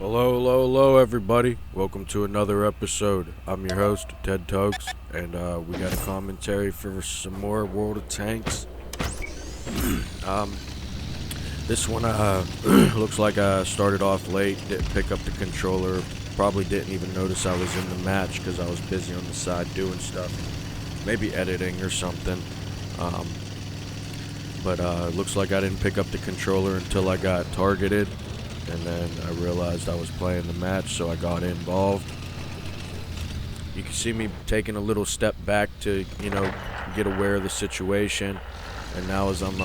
Hello, hello, hello, everybody. Welcome to another episode. I'm your host, TedTokez, and we got a commentary for some more World of Tanks. um, this one looks like I started off late, didn't pick up the controller, probably didn't even notice I was in the match because I was busy on the side doing stuff, maybe editing or something. But it looks like I didn't pick up the controller until I got targeted. And then I realized I was playing the match, so I got involved. You can see me taking a little step back to, get aware of the situation. And now as I'm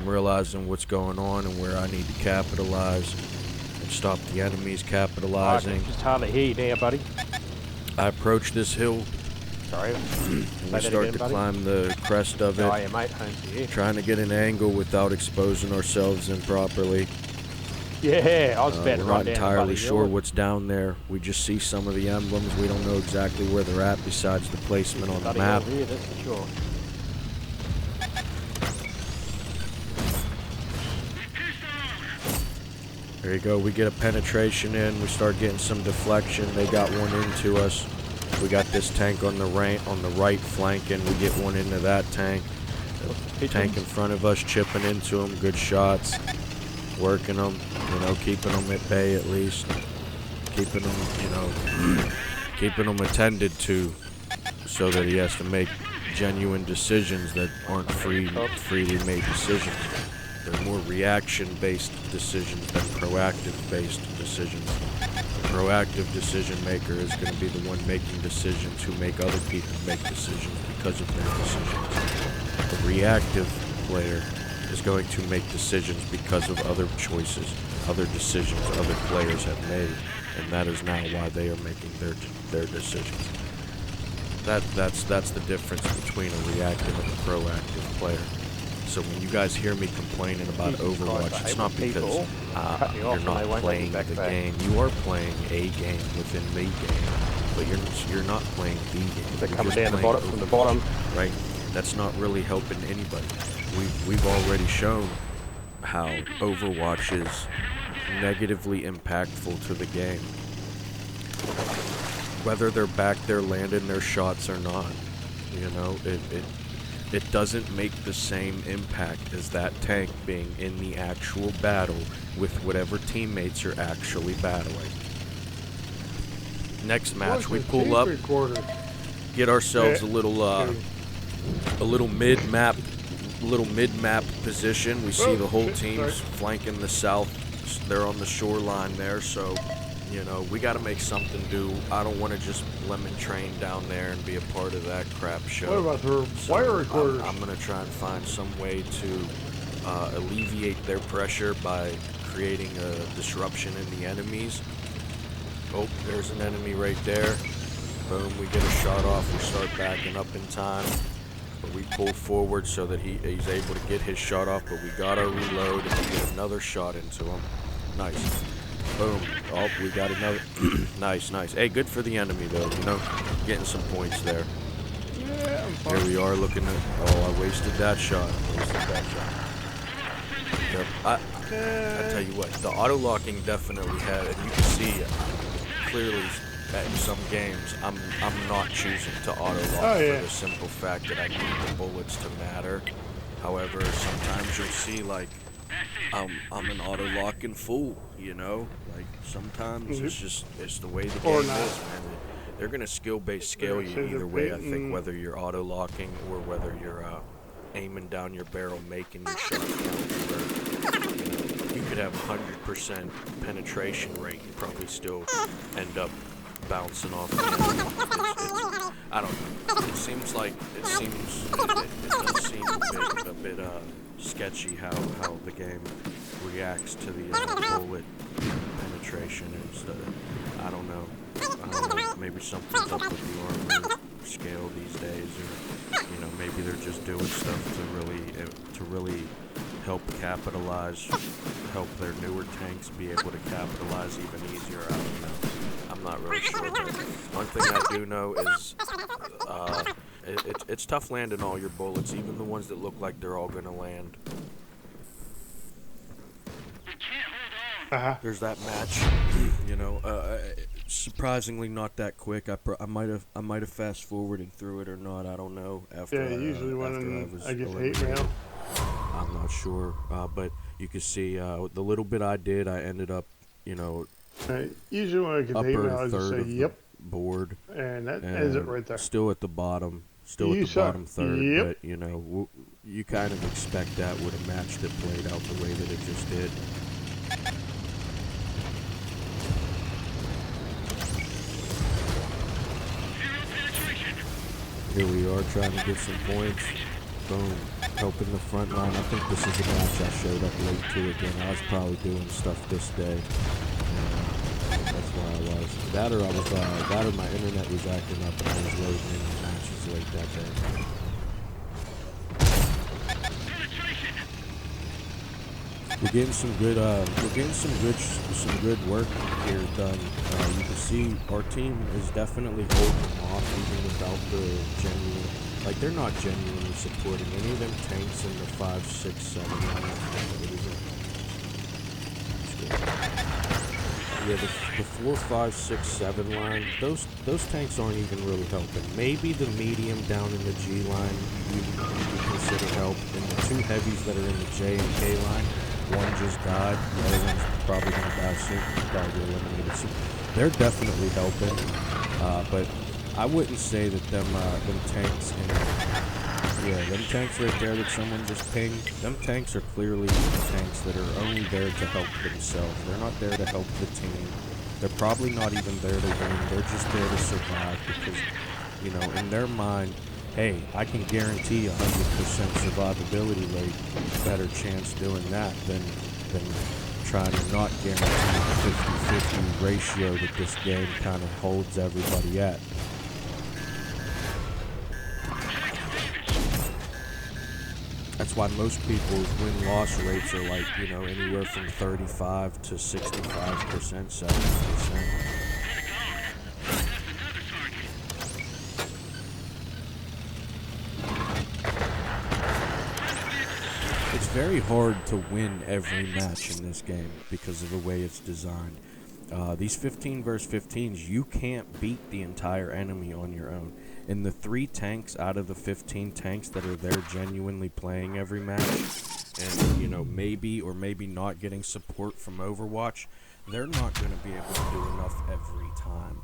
realizing what's going on and where I need to capitalize and stop the enemies capitalizing. I can just hardly hear you now, buddy. I approach this hill. Sorry. And we start to climb the crest of it. Oh, yeah, mate. Home's here. Trying to get an angle without exposing ourselves improperly. Yeah, I was about to We're run not down entirely the sure hill. what's down there. We just see some of the emblems. We don't know exactly where they're at besides the placement on the map. Here, that's for sure. There you go. We get a penetration in. We start getting some deflection. They got one into us. We got this tank on the right flanking. We get one into that tank. The tank in front of us chipping into them. Good shots. Working them, keeping them at bay at least, keeping them attended to, so that he has to make genuine decisions that aren't freely made decisions. They're more reaction-based decisions than proactive-based decisions. The proactive decision maker is going to be the one making decisions who make other people make decisions because of their decisions. The reactive player is going to make decisions because of other choices, other decisions other players have made, and that is now why they are making their decisions. That's the difference between a reactive and a proactive player. So when you guys hear me complaining about Overwatch, it's not because you're not playing the game. You are playing a game within the game, but you're not playing the game. They're coming down the bottom from the bottom. Right. That's not really helping anybody. We've already shown how Overwatch is negatively impactful to the game. Whether they're back there landing their shots or not, it doesn't make the same impact as that tank being in the actual battle with whatever teammates are actually battling. Next match, we pull up, get ourselves a little mid-map position. We see the whole team's flanking the south. They're on the shoreline there, so we got to make something do. I don't want to just lemon train down there and be a part of that crap show. What about her wire recorders? I'm gonna try and find some way to alleviate their pressure by creating a disruption in the enemies. Oh, there's an enemy right there. Boom, we get a shot off. We start backing up in time. But we pull forward so that he's able to get his shot off, but we got our reload and we get another shot into him. Nice. Boom. Oh, we got another. Nice. Hey, good for the enemy, though, getting some points there. Yeah, I'm fine. Here we are looking at. Oh, I wasted that shot. Yep. I tell you what, the auto-locking definitely had, and you can see clearly in some games, I'm not choosing to auto-lock for the simple fact that I need the bullets to matter. However, sometimes you'll see, like, I'm an auto-locking fool, Like, sometimes it's the way the game is, man. They're going to skill-based scale you either way, I think, whether you're auto-locking or whether you're aiming down your barrel, making your shot count. You could have 100% penetration rate and probably still end up bouncing off the enemy. I don't know. It does seem a bit sketchy how the game reacts to the bullet penetration and stuff. I don't know. Maybe something's up with the armor scale these days, or maybe they're just doing stuff to really help their newer tanks be able to capitalize even easier. I don't know. I'm not really sure, but one thing I do know is it's tough landing all your bullets, even the ones that look like they're all gonna land. We can't hold on. There's that match. You know, surprisingly not that quick. I might have fast forwarded through it or not. I don't know. After usually when I get hate mail. I'm not sure, but you can see the little bit I did. I ended up, you know, usually when I get hate mail, I just say yep. Board, and that ends it right there. Still at the bottom, bottom third. Yep. But you know, you kind of expect that with a match that played out the way that it just did. Here we are trying to get some points. Boom. Helping the front line. I think this is a match I showed up late to again. I was probably doing stuff this day. That's why I was. That or my internet was acting up and I was loading in the matches late that day. We're getting some good work here done. You can see our team is definitely holding them off even without the genuine, like they're not genuinely supporting any of them tanks in the 5, 6, 7 line. Yeah, the 4, 5, 6, 7 line, those tanks aren't even really helping. Maybe the medium down in the G line you consider help, and the 2 heavies that are in the J and K line. One just died, the other one's probably going to die soon, probably eliminated soon. They're definitely helping, but I wouldn't say that them tanks, them tanks right there that someone just pinged, them tanks are clearly tanks that are only there to help themselves. They're not there to help the team. They're probably not even there to win. They're just there to survive because, you know, in their mind, hey, I can guarantee 100% survivability rate, better chance doing that than trying to not guarantee the 50-50 ratio that this game kind of holds everybody at. That's why most people's win-loss rates are like, you know, anywhere from 35 to 65%, 70%. It's very hard to win every match in this game because of the way it's designed. These 15 versus 15s, you can't beat the entire enemy on your own. And the 3 tanks out of the 15 tanks that are there genuinely playing every match, and, you know, maybe or maybe not getting support from Overwatch, they're not going to be able to do enough every time.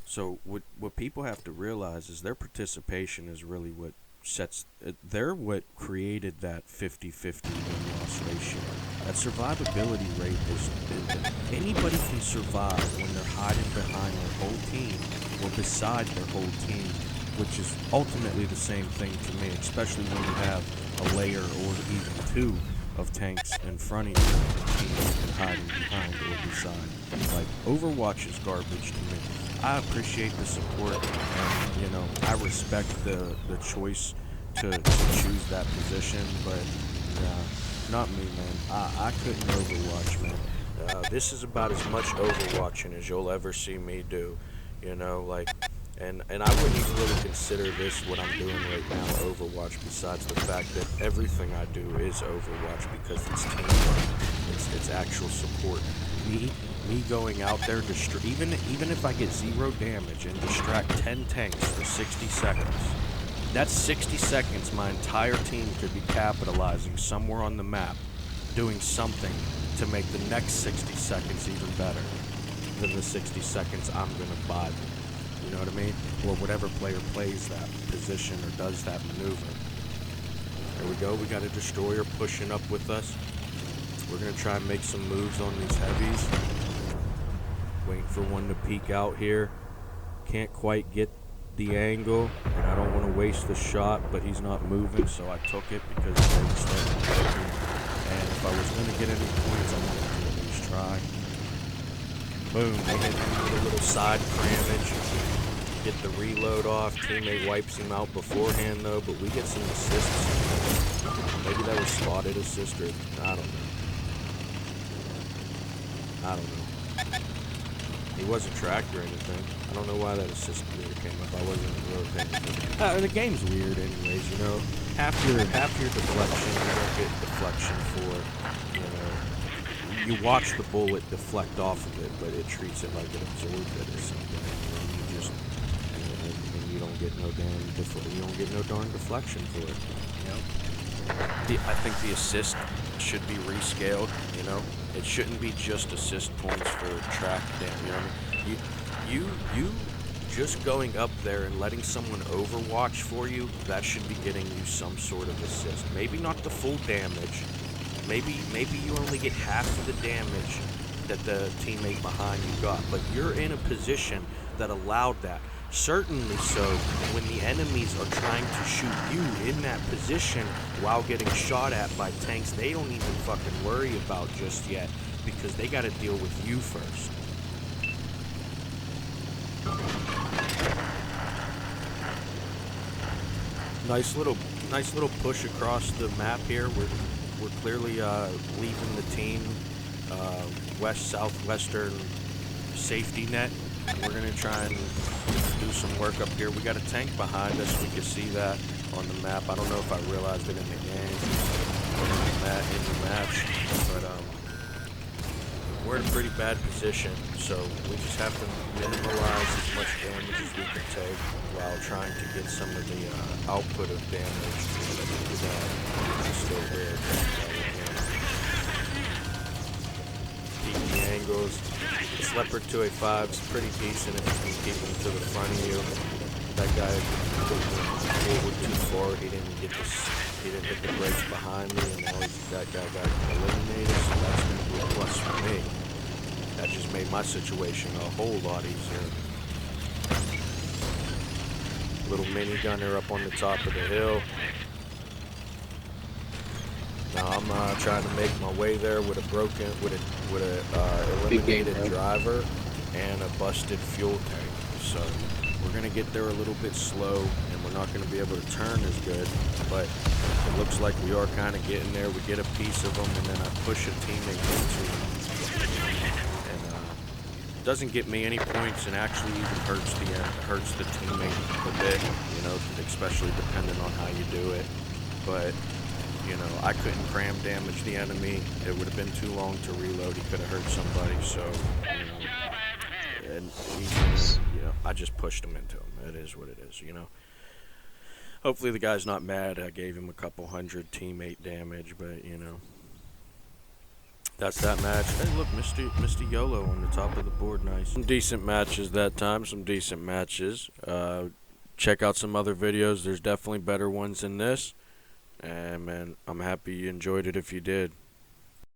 So what people have to realize is their participation is really what sets, they're what created that 50-50 win-loss ratio. That survivability rate is, anybody can survive when they're hiding behind their whole team or beside their whole team, which is ultimately the same thing to me, especially when you have a layer or even 2 of tanks in front of you and hiding behind or beside. Like, Overwatch is garbage to me. I appreciate the support, and, you know, I respect the choice to choose that position, but not me, man. I couldn't Overwatch, man. This is about as much Overwatching as you'll ever see me do, you know, like, and I wouldn't even really consider this what I'm doing right now Overwatch, besides the fact that everything I do is Overwatch because it's teamwork, it's actual support. Me going out there, even if I get 0 damage and distract 10 tanks for 60 seconds, that's 60 seconds my entire team could be capitalizing somewhere on the map, doing something to make the next 60 seconds even better than the 60 seconds I'm going to buy them. You know what I mean? Or whatever player plays that position or does that maneuver. There we go. We got a destroyer pushing up with us. We're going to try and make some moves on these heavies. Waiting for one to peek out here. Can't quite get the angle, and I don't want to waste the shot, but he's not moving, so I took it because they were starting to hit me. And if I was going to get any points, I wanted to at least try. Boom, they hit him with a little side crammage. Get the reload off. Teammate wipes him out beforehand, though, but we get some assists. Maybe that was spotted assist, or I don't know. He wasn't tracked or anything. I don't know why that assist meter came up. I wasn't really paying attention. The game's weird anyways, you know. Half your deflection, you don't get deflection for, you know. you watch the bullet deflect off of it, but it treats it like it absorbed it or something. And you just and you don't get no damn you don't get no darn deflection for it. You know, I think the assist should be rescaled. You know, it shouldn't be just assist points for track damage. You know what I mean? You just going up there and letting someone overwatch for you, that should be getting you some sort of assist. Maybe not the full damage. Maybe you only get half of the damage that the teammate behind you got, but you're in a position that allowed that. Certainly so, when the enemies are trying to shoot you in that position while getting shot at by tanks, they don't even fucking worry about just yet, because they gotta deal with you first. Nice little push across the map here. We're clearly leaving the team west-southwestern safety net. We're gonna try and do some work up here. We got a tank behind us. We can see that on the map. I don't know if I realized it in the game or in the match, but we're in a pretty bad position. So we just have to minimize as much damage as we can take while trying to get some of the output of damage that is still there. Keeping the angles. This Leopard 2A5 is pretty decent if you can keep him to the front of you. That guy forward too far. He didn't hit the brakes behind me, and now that guy got eliminated. So that's going to be a plus for me. That just made my situation a whole lot easier. Little mini gunner up on the top of the hill. Now I'm trying to make my way there with a eliminated driver and a busted fuel tank. So we're gonna get there a little bit slow, and we're not gonna be able to turn as good. But it looks like we are kind of getting there. We get a piece of them, and then I push a teammate into them. Doesn't get me any points, and actually even hurts the teammate a bit, you know, especially depending on how you do it. But you know, I couldn't cram damage the enemy. It would have been too long to reload. He could have hurt somebody. So, you know, and I just pushed him into him. It is what it is, you know. Hopefully the guy's not mad. I gave him a couple hundred teammate damage, but you know. That's that match. Hey, look, Mr. YOLO on the top of the board. Nice. Some decent matches that time. Some decent matches. Check out some other videos. There's definitely better ones than this. And, man, I'm happy you enjoyed it if you did.